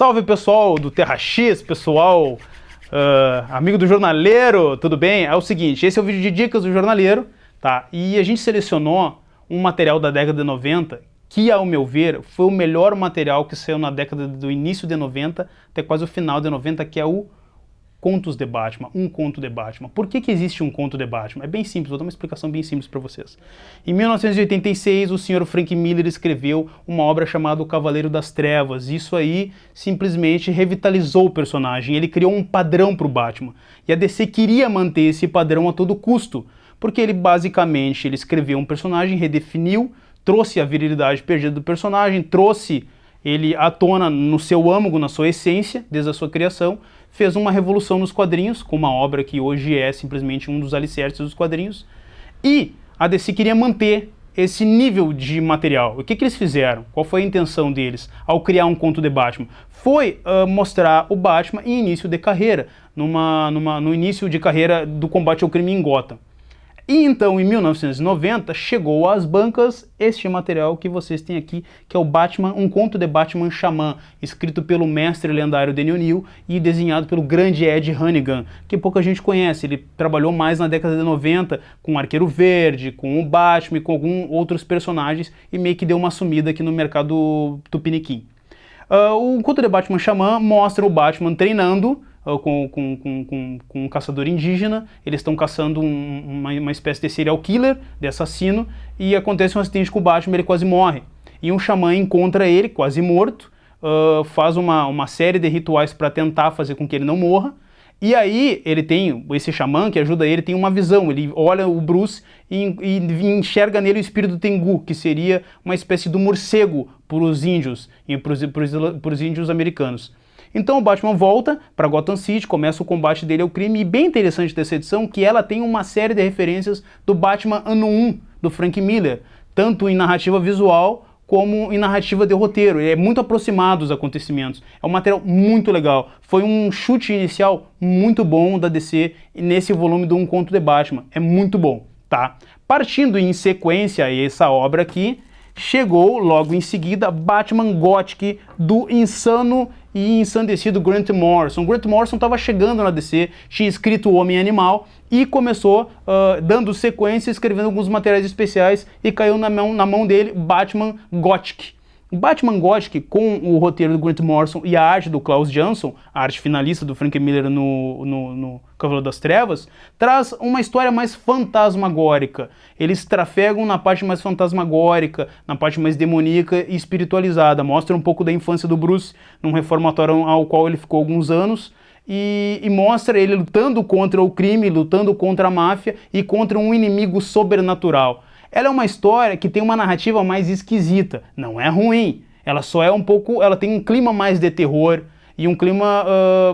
Salve pessoal do Terra X, pessoal, amigo do Jornaleiro, tudo bem? É o seguinte, esse é o vídeo de dicas do Jornaleiro, tá? E a gente selecionou um material da década de 90 que, ao meu ver, foi o melhor material que saiu na década do início de 90 até quase o final de 90, que é o Contos de Batman, um conto de Batman. Por que existe um conto de Batman? É bem simples, vou dar uma explicação bem simples para vocês. Em 1986, o senhor Frank Miller escreveu uma obra chamada O Cavaleiro das Trevas. Isso aí simplesmente revitalizou o personagem, ele criou um padrão para o Batman. E a DC queria manter esse padrão a todo custo, porque ele basicamente escreveu um personagem, redefiniu, trouxe a virilidade perdida do personagem, trouxe ele à tona no seu âmago, na sua essência, desde a sua criação, fez uma revolução nos quadrinhos, com uma obra que hoje é simplesmente um dos alicerces dos quadrinhos, e a DC queria manter esse nível de material. O que eles fizeram? Qual foi a intenção deles ao criar um conto de Batman? Foi mostrar o Batman em início de carreira, no início de carreira do combate ao crime em Gotham. E então, em 1990, chegou às bancas este material que vocês têm aqui, que é o Batman, um conto de Batman Xamã, escrito pelo mestre lendário Daniel New e desenhado pelo grande Ed Hannigan, que pouca gente conhece. Ele trabalhou mais na década de 90 com o Arqueiro Verde, com o Batman e com alguns outros personagens e meio que deu uma sumida aqui no mercado tupiniquim. O conto de Batman Xamã mostra o Batman treinando com um caçador indígena. Eles estão caçando uma espécie de serial killer, de assassino, e acontece um acidente com o Batman, ele quase morre. E um xamã encontra ele, quase morto, faz uma série de rituais para tentar fazer com que ele não morra. E aí ele tem, esse xamã que ajuda ele, tem uma visão, ele olha o Bruce e enxerga nele o espírito Tengu, que seria uma espécie do morcego para os índios, e para os índios americanos. Então o Batman volta para Gotham City, começa o combate dele ao crime, e bem interessante dessa edição que ela tem uma série de referências do Batman Ano 1, do Frank Miller, tanto em narrativa visual como em narrativa de roteiro. Ele é muito aproximado dos acontecimentos. É um material muito legal. Foi um chute inicial muito bom da DC nesse volume do Um Conto de Batman. É muito bom, tá? Partindo em sequência essa obra aqui, chegou logo em seguida Batman Gothic do insano e ensandecido Grant Morrison. Grant Morrison estava chegando na DC, tinha escrito O Homem Animal e começou dando sequência, escrevendo alguns materiais especiais e caiu na mão dele Batman Gothic. O Batman Gothic, com o roteiro do Grant Morrison e a arte do Klaus Janson, a arte finalista do Frank Miller no Cavaleiro das Trevas, traz uma história mais fantasmagórica. Eles trafegam na parte mais fantasmagórica, na parte mais demoníaca e espiritualizada. Mostra um pouco da infância do Bruce num reformatório ao qual ele ficou alguns anos, e mostra ele lutando contra o crime, lutando contra a máfia e contra um inimigo sobrenatural. Ela é uma história que tem uma narrativa mais esquisita, não é ruim, ela só é ela tem um clima mais de terror e um clima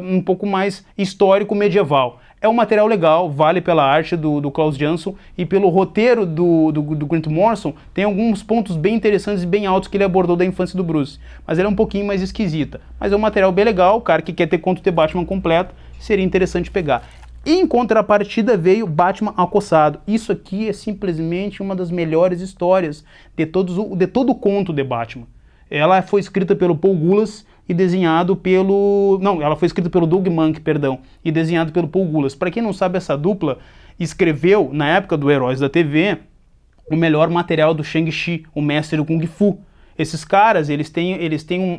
um pouco mais histórico medieval. É um material legal, vale pela arte do Klaus Janson e pelo roteiro do Grant Morrison, tem alguns pontos bem interessantes e bem altos que ele abordou da infância do Bruce, mas ela é um pouquinho mais esquisita. Mas é um material bem legal, o cara que quer ter conto de Batman completo, seria interessante pegar. E em contrapartida veio Batman Acossado. Isso aqui é simplesmente uma das melhores histórias de todo o conto de Batman. Ela foi escrita pelo Paul Gulass e desenhado pelo... Não, ela foi escrita pelo Doug Mahnke, perdão, e desenhado pelo Paul Gulass. Para quem não sabe, essa dupla escreveu, na época do Heróis da TV, o melhor material do Shang-Chi, o mestre do Kung Fu. Esses caras, eles têm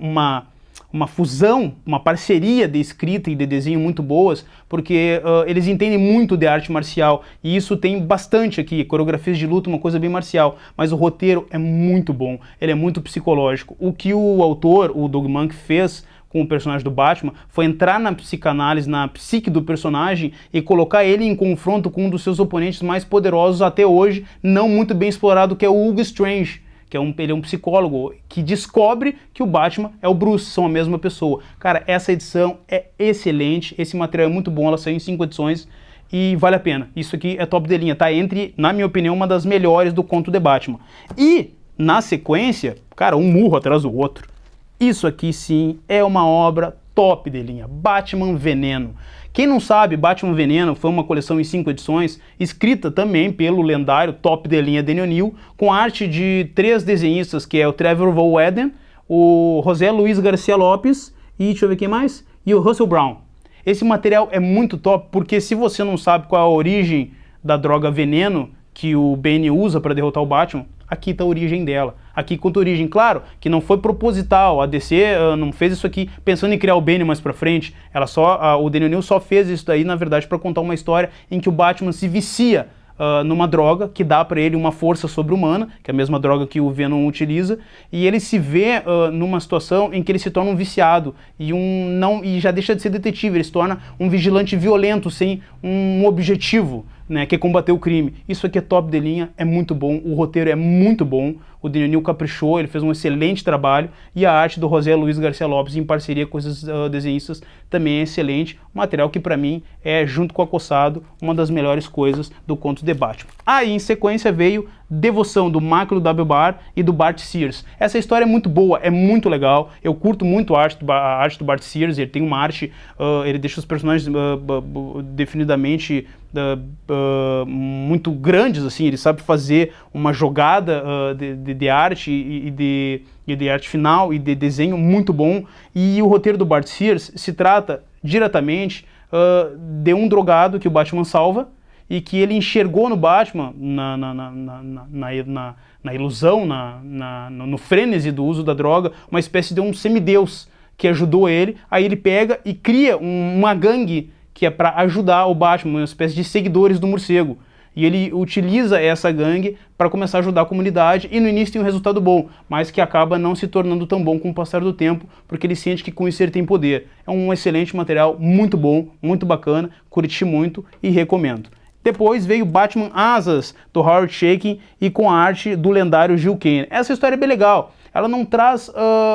uma fusão, uma parceria de escrita e de desenho muito boas, porque eles entendem muito de arte marcial, e isso tem bastante aqui, coreografias de luta, uma coisa bem marcial, mas o roteiro é muito bom, ele é muito psicológico. O que o autor, o Doug Mahnke, fez com o personagem do Batman foi entrar na psicanálise, na psique do personagem e colocar ele em confronto com um dos seus oponentes mais poderosos até hoje, não muito bem explorado, que é o Hugo Strange, que ele é um psicólogo que descobre que o Batman é o Bruce, são a mesma pessoa. Cara, essa edição é excelente, esse material é muito bom, ela saiu em 5 edições e vale a pena. Isso aqui é top de linha, tá? Entre, na minha opinião, uma das melhores do conto de Batman. E, na sequência, cara, um murro atrás do outro. Isso aqui, sim, é uma obra top de linha, Batman Veneno. Quem não sabe, Batman Veneno foi uma coleção em 5 edições, escrita também pelo lendário top de linha Daniel New, com arte de 3 desenhistas, que é o Trevor Van Weden, o José Luiz Garcia Lopes e deixa eu ver quem mais, e o Russell Brown. Esse material é muito top, porque se você não sabe qual é a origem da droga veneno que o Bane usa para derrotar o Batman, aqui está a origem dela. Aqui conta a origem, claro, que não foi proposital, a DC não fez isso aqui pensando em criar o Bane mais pra frente, o Daniel New só fez isso daí, na verdade, para contar uma história em que o Batman se vicia numa droga que dá para ele uma força sobre-humana, que é a mesma droga que o Venom utiliza, e ele se vê numa situação em que ele se torna um viciado e já deixa de ser detetive, ele se torna um vigilante violento sem um objetivo, né, que é combater o crime. Isso aqui é top de linha, é muito bom, o roteiro é muito bom, o Daniel New caprichou, ele fez um excelente trabalho, e a arte do José Luiz Garcia Lopes em parceria com esses desenhistas também é excelente, um material que para mim é, junto com a Acossado, uma das melhores coisas do conto de Batman. Aí em sequência veio Devoção, do Macro W. Barr e do Bart Sears. Essa história é muito boa, é muito legal, eu curto muito a arte do Bart Sears, ele tem uma arte, ele deixa os personagens definidamente muito grandes, assim, ele sabe fazer uma jogada de arte e de arte final e de desenho muito bom, e o roteiro do Bart Sears se trata diretamente de um drogado que o Batman salva, e que ele enxergou no Batman, na ilusão, no frenesi do uso da droga, uma espécie de um semideus que ajudou ele. Aí ele pega e cria uma gangue que é para ajudar o Batman, uma espécie de seguidores do morcego. E ele utiliza essa gangue para começar a ajudar a comunidade, e no início tem um resultado bom, mas que acaba não se tornando tão bom com o passar do tempo, porque ele sente que com isso ele tem poder. É um excelente material, muito bom, muito bacana, curti muito e recomendo. Depois veio Batman Asas, do Howard Chaykin, e com a arte do lendário Gil Kane. Essa história é bem legal. Ela não traz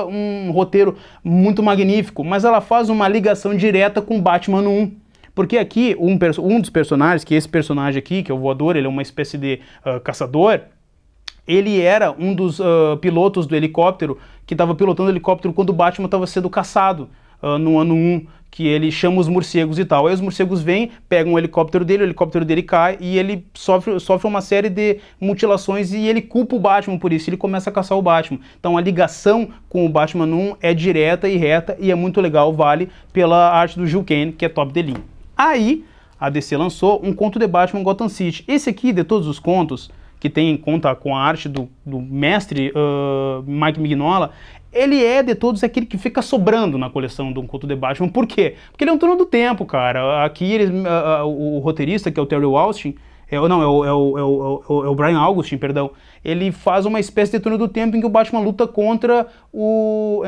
um roteiro muito magnífico, mas ela faz uma ligação direta com Batman 1. Porque aqui, um dos personagens, que é esse personagem aqui, que é o voador, ele é uma espécie de caçador, ele era um dos pilotos do helicóptero, que estava pilotando o helicóptero quando o Batman estava sendo caçado no ano 1, que ele chama os morcegos e tal. Aí os morcegos vêm, pegam o helicóptero dele cai e ele sofre uma série de mutilações e ele culpa o Batman por isso, ele começa a caçar o Batman. Então a ligação com o Batman 1 é direta e reta e é muito legal, vale pela arte do Gil Kane, que é top de linha. Aí a DC lançou um conto de Batman Gotham City. Esse aqui, de todos os contos, que conta com a arte do mestre Mike Mignola, ele é, de todos, aquele que fica sobrando na coleção do Conto de Batman. Por quê? Porque ele é um turno do tempo, cara. Aqui o roteirista, que é o Terry Austin, é o Brian Augustin, perdão, ele faz uma espécie de turno do tempo em que o Batman luta contra o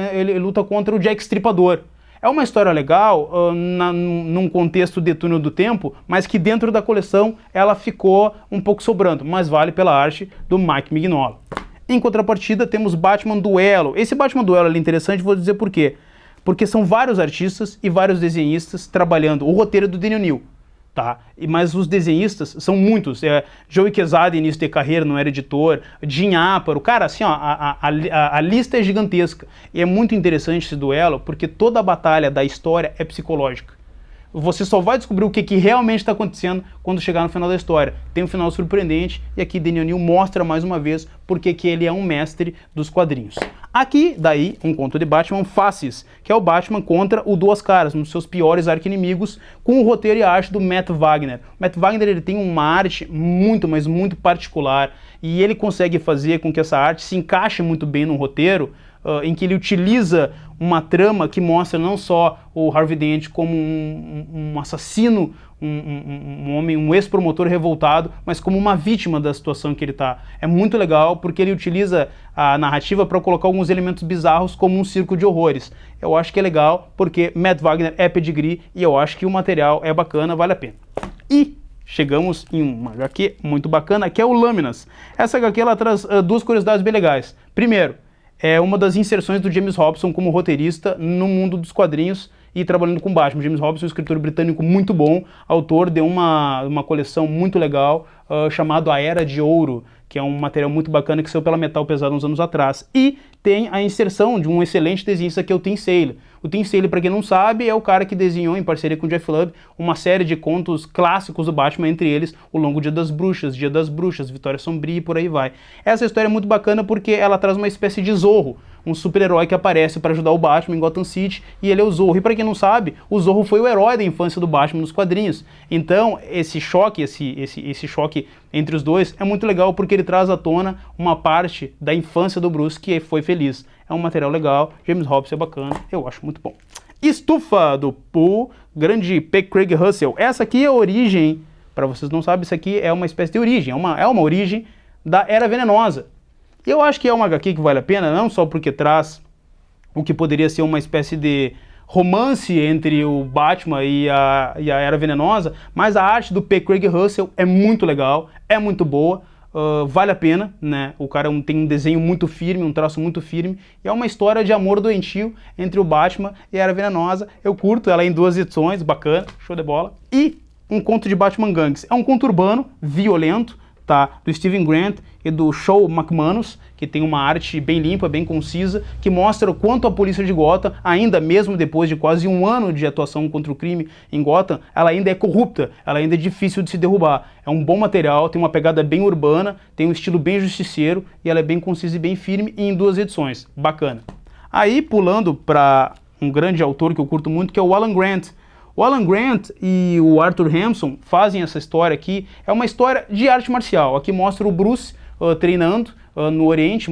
Jack Stripador. É uma história legal, num contexto de túnel do tempo, mas que dentro da coleção ela ficou um pouco sobrando, mas vale pela arte do Mike Mignola. Em contrapartida, temos Batman Duelo. Esse Batman Duelo é interessante, vou dizer por quê. Porque são vários artistas e vários desenhistas trabalhando. O roteiro é do Daniel New, tá? Mas os desenhistas são muitos. Joey Quesada, início de carreira, não era editor. Jim Aparo. Cara, assim, ó, a lista é gigantesca. E é muito interessante esse duelo, porque toda a batalha da história é psicológica. Você só vai descobrir o que realmente está acontecendo quando chegar no final da história. Tem um final surpreendente, e aqui Daniel New mostra mais uma vez porque que ele é um mestre dos quadrinhos. Aqui, daí, um conto de Batman Faces, que é o Batman contra o Duas Caras, um dos seus piores arqui-inimigos, com o roteiro e a arte do Matt Wagner. O Matt Wagner ele tem uma arte muito, mas muito particular, e ele consegue fazer com que essa arte se encaixe muito bem no roteiro, em que ele utiliza uma trama que mostra não só o Harvey Dent como um assassino, um homem, um ex-promotor revoltado, mas como uma vítima da situação que ele está. É muito legal porque ele utiliza a narrativa para colocar alguns elementos bizarros como um circo de horrores. Eu acho que é legal porque Matt Wagner é pedigree e eu acho que o material é bacana, vale a pena. E chegamos em uma HQ muito bacana, que é o Lâminas. Essa HQ ela traz duas curiosidades bem legais. Primeiro, é uma das inserções do James Robson como roteirista no mundo dos quadrinhos e trabalhando com Batman. James Robson é um escritor britânico muito bom, autor de uma coleção muito legal chamado A Era de Ouro, que é um material muito bacana que saiu pela Metal Pesado uns anos atrás. E tem a inserção de um excelente desenhista que é o Tim Sale. O Tim Sale, para quem não sabe, é o cara que desenhou, em parceria com o Jeff Lubb, uma série de contos clássicos do Batman, entre eles O Longo Dia das Bruxas, Vitória Sombria e por aí vai. Essa história é muito bacana porque ela traz uma espécie de Zorro, um super-herói que aparece para ajudar o Batman em Gotham City, e ele é o Zorro. E para quem não sabe, o Zorro foi o herói da infância do Batman nos quadrinhos. Então, esse choque, esse choque entre os dois é muito legal, porque ele traz à tona uma parte da infância do Bruce que foi feliz. É um material legal, James Robson é bacana, eu acho muito bom. Estufa do Paul, grande P. Craig Russell. Essa aqui é a origem, para vocês não sabem, isso aqui é uma espécie de origem, é uma origem da Era Venenosa. Eu acho que é uma HQ que vale a pena, não só porque traz o que poderia ser uma espécie de romance entre o Batman e a Era Venenosa, mas a arte do P. Craig Russell é muito legal, é muito boa, vale a pena, né? O cara tem um desenho muito firme, um traço muito firme, e é uma história de amor doentio entre o Batman e a Era Venenosa. Eu curto ela em 2 edições, bacana, show de bola. E um conto de Batman Gangs. É um conto urbano, violento, tá? Do Steven Grant e do Shaw McManus, que tem uma arte bem limpa, bem concisa, que mostra o quanto a polícia de Gotham, ainda mesmo depois de quase 1 ano de atuação contra o crime em Gotham, ela ainda é corrupta, ela ainda é difícil de se derrubar. É um bom material, tem uma pegada bem urbana, tem um estilo bem justiceiro, e ela é bem concisa e bem firme, e em 2 edições. Bacana. Aí, pulando para um grande autor que eu curto muito, que é o Alan Grant. O Alan Grant e o Arthur Hampson fazem essa história aqui, é uma história de arte marcial. Aqui mostra o Bruce treinando no Oriente,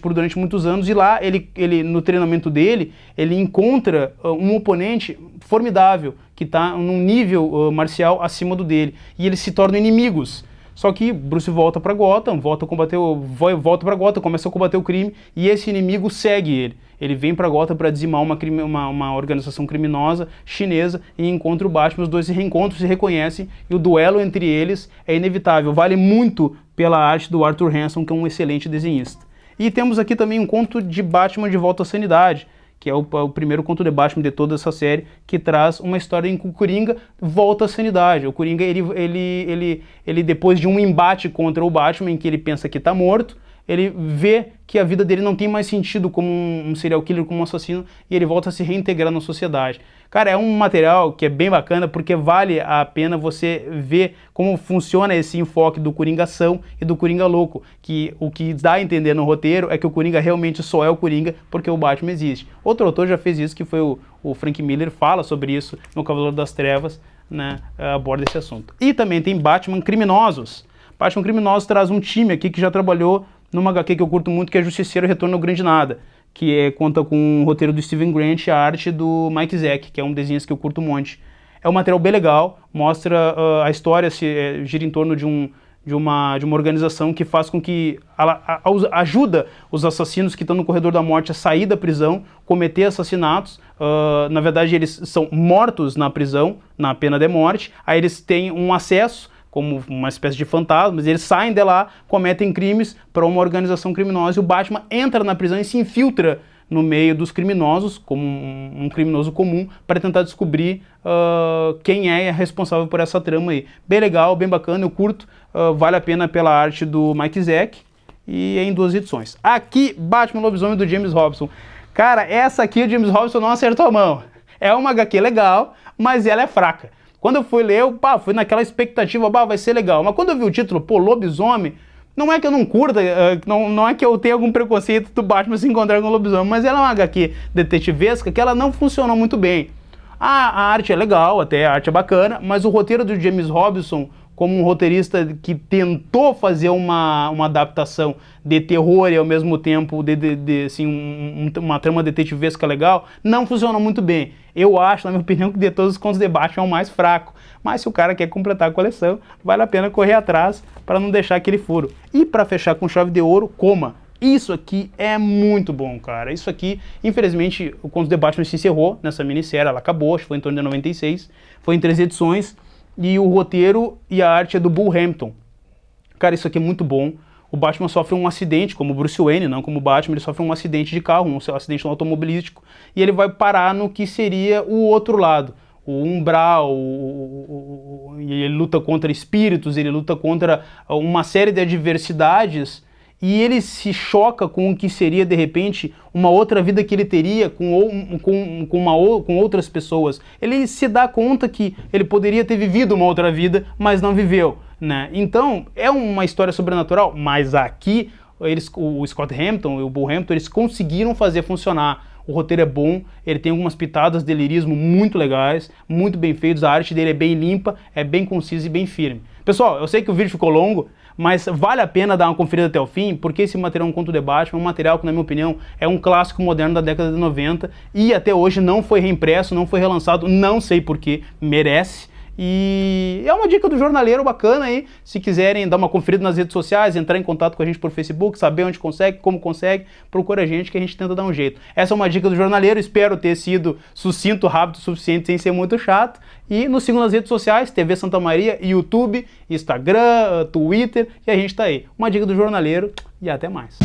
durante muitos anos, e lá ele no treinamento dele, ele encontra um oponente formidável, que está num nível marcial acima do dele, e eles se tornam inimigos. Só que Bruce volta para Gotham, volta para Gotham, começa a combater o crime, e esse inimigo segue ele. Ele vem para Gotham para dizimar uma organização criminosa chinesa e encontra o Batman, os dois se reencontram, se reconhecem, e o duelo entre eles é inevitável. Vale muito pela arte do Arthur Hampson, que é um excelente desenhista. E temos aqui também um conto de Batman de Volta à Sanidade, que é o primeiro conto de Batman de toda essa série, que traz uma história em que o Coringa volta à sanidade. O Coringa, ele depois de um embate contra o Batman, em que ele pensa que está morto, ele vê que a vida dele não tem mais sentido como um serial killer, como um assassino, e ele volta a se reintegrar na sociedade. Cara, é um material que é bem bacana, porque vale a pena você ver como funciona esse enfoque do Coringa-ação e do Coringa louco, que o que dá a entender no roteiro é que o Coringa realmente só é o Coringa porque o Batman existe. Outro autor já fez isso, que foi o Frank Miller, fala sobre isso no Cavaleiro das Trevas, né, aborda esse assunto. E também tem Batman Criminosos. Batman Criminosos traz um time aqui que já trabalhou numa HQ que eu curto muito, que é Justiceiro Retorno ao Grande Nada, que conta com o roteiro do Steven Grant e a arte do Mike Zeck, que é um desenho que eu curto um monte. É um material bem legal, mostra a história, gira em torno de uma organização que faz com que ela ajuda os assassinos que estão no corredor da morte a sair da prisão, cometer assassinatos. Na verdade, eles são mortos na prisão, na pena de morte, aí eles têm um acesso como uma espécie de fantasmas, eles saem de lá, cometem crimes para uma organização criminosa, e o Batman entra na prisão e se infiltra no meio dos criminosos, como um criminoso comum, para tentar descobrir quem é responsável por essa trama aí. Bem legal, bem bacana, eu curto, vale a pena pela arte do Mike Zeck, e é em 2 edições. Aqui, Batman Lobisomem do James Robson. Cara, essa aqui o James Robson não acertou a mão. É uma HQ legal, mas ela é fraca. Quando eu fui ler, fui naquela expectativa, vai ser legal. Mas quando eu vi o título, lobisomem, não é que eu não curta, não é que eu tenha algum preconceito do Batman se encontrar com o lobisomem, mas ela é uma HQ detetivesca que ela não funcionou muito bem. A arte é legal, até a arte é bacana, mas o roteiro do James Robson, como um roteirista que tentou fazer uma adaptação de terror e ao mesmo tempo assim, uma trama detetivesca legal, não funciona muito bem. Eu acho, na minha opinião, que de todos os contos de Batman é o mais fraco. Mas se o cara quer completar a coleção, vale a pena correr atrás para não deixar aquele furo. E para fechar com chave de ouro, Coma. Isso aqui é muito bom, cara. Isso aqui, infelizmente, o Contos de Batman se encerrou nessa minissérie, ela acabou, acho que foi em torno de 96, foi em 3 edições, e o roteiro e a arte é do Bull Hampton. Cara, isso aqui é muito bom. O Batman sofre um acidente, como Bruce Wayne, não como Batman, ele sofre um acidente de carro, um acidente automobilístico, e ele vai parar no que seria o outro lado, o umbral, e ele luta contra espíritos, ele luta contra uma série de adversidades, e ele se choca com o que seria, de repente, uma outra vida que ele teria com outras pessoas. Ele se dá conta que ele poderia ter vivido uma outra vida, mas não viveu, né? Então, é uma história sobrenatural, mas aqui o Scott Hampton e o Bull Hampton, eles conseguiram fazer funcionar. O roteiro é bom, ele tem algumas pitadas de lirismo muito legais, muito bem feitos, a arte dele é bem limpa, é bem concisa e bem firme. Pessoal, eu sei que o vídeo ficou longo, mas vale a pena dar uma conferida até o fim, porque esse material é um conto de Batman, é um material que, na minha opinião, é um clássico moderno da década de 90 e até hoje não foi reimpresso, não foi relançado, não sei porquê, merece. E é uma dica do jornaleiro bacana aí, se quiserem dar uma conferida nas redes sociais, entrar em contato com a gente por Facebook, saber onde consegue, como consegue, procura a gente que a gente tenta dar um jeito. Essa é uma dica do jornaleiro, espero ter sido sucinto, rápido o suficiente, sem ser muito chato. E nos sigam nas redes sociais, TV Santa Maria, YouTube, Instagram, Twitter, e a gente tá aí. Uma dica do jornaleiro e até mais.